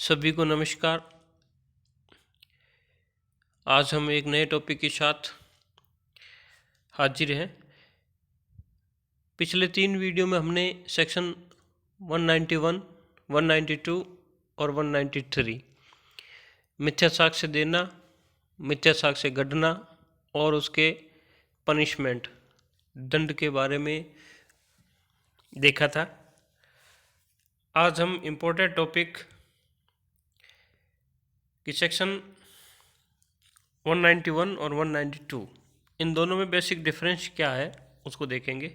सभी को नमस्कार। आज हम एक नए टॉपिक के साथ हाजिर हैं। पिछले 3 वीडियो में हमने सेक्शन 191, 192 और 193 मिथ्या साक्ष्य देना, मिथ्या साक्ष्य गढ़ना और उसके पनिशमेंट दंड के बारे में देखा था। आज हम इम्पोर्टेंट टॉपिक कि सेक्शन 191 और 192 इन दोनों में बेसिक डिफरेंस क्या है उसको देखेंगे।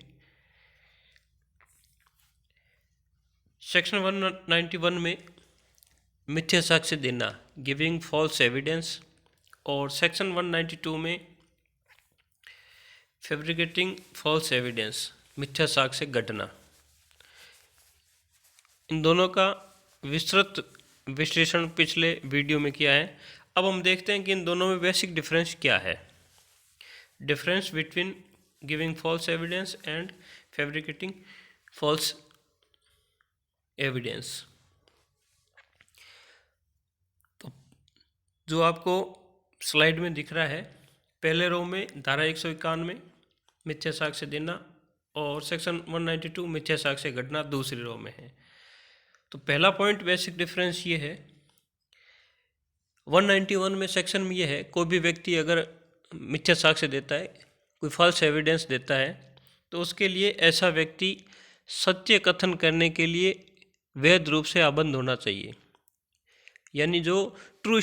सेक्शन 191 में मिथ्या साक्ष्य देना, गिविंग फॉल्स एविडेंस, और सेक्शन 192 में फैब्रिकेटिंग फॉल्स एविडेंस, मिथ्या साक्ष्य गढ़ना। इन दोनों का विस्तृत विश्लेषण पिछले वीडियो में किया है। अब हम देखते हैं कि इन दोनों में बेसिक डिफरेंस क्या है। Difference between giving false evidence and fabricating false evidence. तो जो आपको स्लाइड में दिख रहा है, पहले रो में धारा 191 मिथ्या साक्ष्य देना और सेक्शन 192 मिथ्या साक्ष्य गढ़ना दूसरी रो में है। तो पहला पॉइंट बेसिक डिफरेंस ये है, 191 में सेक्शन में ये है, कोई भी व्यक्ति अगर मिथ्या साक्ष्य देता है, कोई फॉल्स एविडेंस देता है, तो उसके लिए ऐसा व्यक्ति सत्य कथन करने के लिए वैध रूप से आबद्ध होना चाहिए। यानी जो ट्रू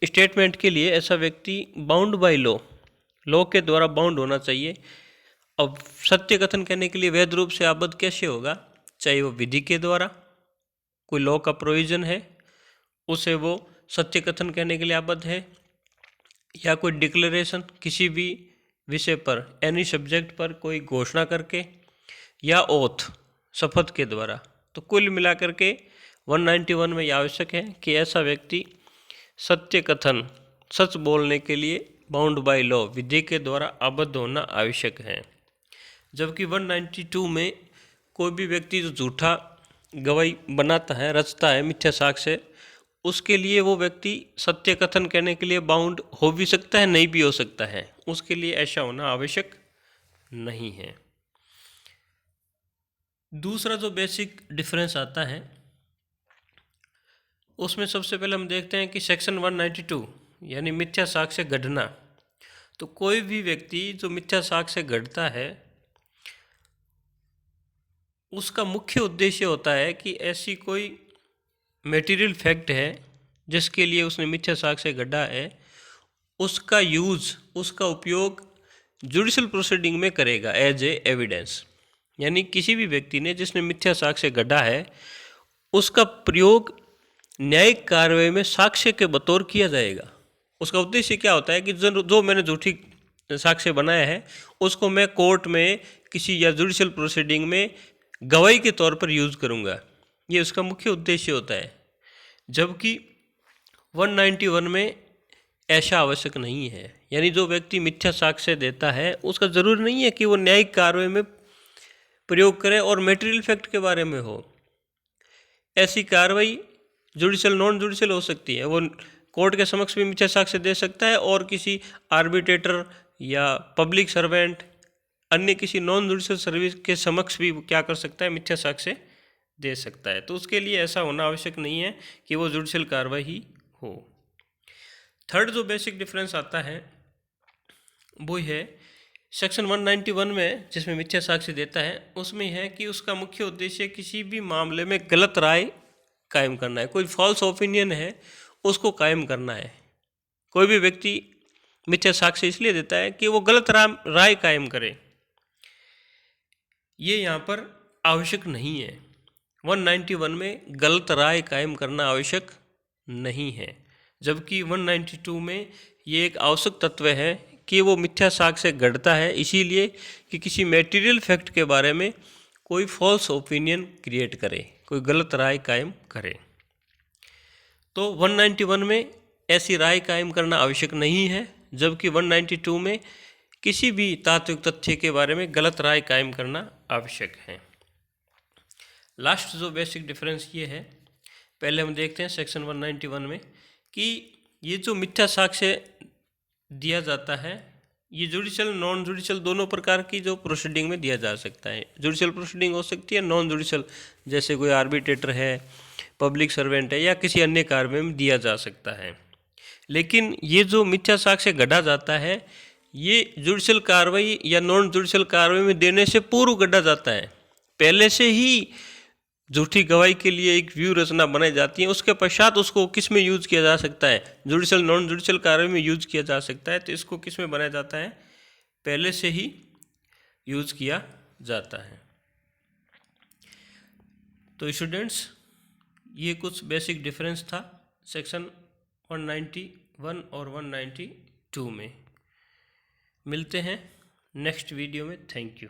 स्टेटमेंट के लिए ऐसा व्यक्ति बाउंड बाय लॉ के द्वारा बाउंड होना चाहिए। अब सत्य कथन करने के लिए वैध रूप से आबद्ध कैसे होगा? चाहे वो विधि के द्वारा, कोई लॉ का प्रोविजन है उसे वो सत्य कथन करने के लिए आबद्ध है, या कोई डिक्लेरेशन किसी भी विषय पर, एनी सब्जेक्ट पर कोई घोषणा करके, या ओथ शपथ के द्वारा। तो कुल मिलाकर के 191 में यह आवश्यक है कि ऐसा व्यक्ति सत्य कथन, सच बोलने के लिए बाउंड बाय लॉ, विधि के द्वारा आबद्ध होना आवश्यक है। जबकि 192 में कोई भी व्यक्ति जो झूठा गवाही बनाता है, रचता है मिथ्या साक्ष्य, उसके लिए वो व्यक्ति सत्य कथन करने के लिए बाउंड हो भी सकता है, नहीं भी हो सकता है। उसके लिए ऐसा होना आवश्यक नहीं है। दूसरा जो बेसिक डिफरेंस आता है उसमें सबसे पहले हम देखते हैं कि सेक्शन 192 यानी मिथ्या साक्ष्य गढ़ना। तो कोई भी व्यक्ति जो मिथ्या साक्ष्य गढ़ता है उसका मुख्य उद्देश्य होता है कि ऐसी कोई मटेरियल फैक्ट है जिसके लिए उसने मिथ्या साक्ष्य गढ़ा है, उसका यूज़, उसका उपयोग जुडिशल प्रोसीडिंग में करेगा एज ए एविडेंस। यानी किसी भी व्यक्ति ने जिसने मिथ्या साक्ष्य गढ़ा है उसका प्रयोग न्यायिक कार्रवाई में साक्ष्य के बतौर किया जाएगा। उसका उद्देश्य क्या होता है कि जो मैंने झूठी साक्ष्य बनाया है उसको मैं कोर्ट में किसी या जुडिशल प्रोसीडिंग में गवाही के तौर पर यूज़ करूँगा, ये उसका मुख्य उद्देश्य होता है। जबकि 191 में ऐसा आवश्यक नहीं है। यानी जो व्यक्ति मिथ्या साक्ष्य देता है उसका ज़रूरी नहीं है कि वो न्यायिक कार्रवाई में प्रयोग करे और मटेरियल फैक्ट के बारे में हो। ऐसी कार्रवाई जुडिशल, नॉन जुडिशल हो सकती है। वो कोर्ट के समक्ष भी मिथ्या साक्ष्य दे सकता है और किसी आर्बिट्रेटर या पब्लिक सर्वेंट, अन्य किसी नॉन जुडिशल सर्विस के समक्ष भी क्या कर सकता है, मिथ्या साक्ष्य दे सकता है। तो उसके लिए ऐसा होना आवश्यक नहीं है कि वो जुडिशल कार्रवाई ही हो। थर्ड जो बेसिक डिफरेंस आता है वो है सेक्शन 191 में, जिसमें मिथ्या साक्ष्य देता है, उसमें है कि उसका मुख्य उद्देश्य किसी भी मामले में गलत राय कायम करना है। कोई फॉल्स ओपिनियन है उसको कायम करना है। कोई भी व्यक्ति मिथ्या साक्ष्य इसलिए देता है कि वो गलत राय कायम करे, ये यहाँ पर आवश्यक नहीं है। 191 में गलत राय कायम करना आवश्यक नहीं है, जबकि 192 में ये एक आवश्यक तत्व है कि वो मिथ्या साक्ष्य गढ़ता है इसीलिए कि किसी मटेरियल फैक्ट के बारे में कोई फॉल्स ओपिनियन क्रिएट करे, कोई गलत राय कायम करे। तो 191 में ऐसी राय कायम करना आवश्यक नहीं है, जबकि 192 में किसी भी तात्विक तथ्य के बारे में गलत राय कायम करना आवश्यक है। लास्ट जो बेसिक डिफरेंस ये है पहले हम देखते हैं सेक्शन 191 में कि ये जो मिथ्या साक्ष्य दिया जाता है ये जुडिशल नॉन जुडिशल दोनों प्रकार की जो प्रोसीडिंग में दिया जा सकता है। जुडिशल प्रोसीडिंग हो सकती है, नॉन जुडिशल जैसे कोई आर्बिट्रेटर है, पब्लिक सर्वेंट है, या किसी अन्य कार्य में दिया जा सकता है। लेकिन ये जो मिथ्या साक्ष्य गढ़ा जाता है ये जुडिशल कार्रवाई या नॉन जुडिशल कार्रवाई में देने से पूर्व गढ़ा जाता है। पहले से ही झूठी गवाही के लिए एक व्यू रचना बनाई जाती है, उसके पश्चात उसको किस में यूज किया जा सकता है, जुडिशल नॉन जुडिशल कार्रवाई में यूज किया जा सकता है। तो इसको किस में बनाया जाता है, पहले से ही यूज किया जाता है। तो स्टूडेंट्स ये कुछ बेसिक डिफरेंस था सेक्शन 191 और 192 में। मिलते हैं नेक्स्ट वीडियो में। Thank you.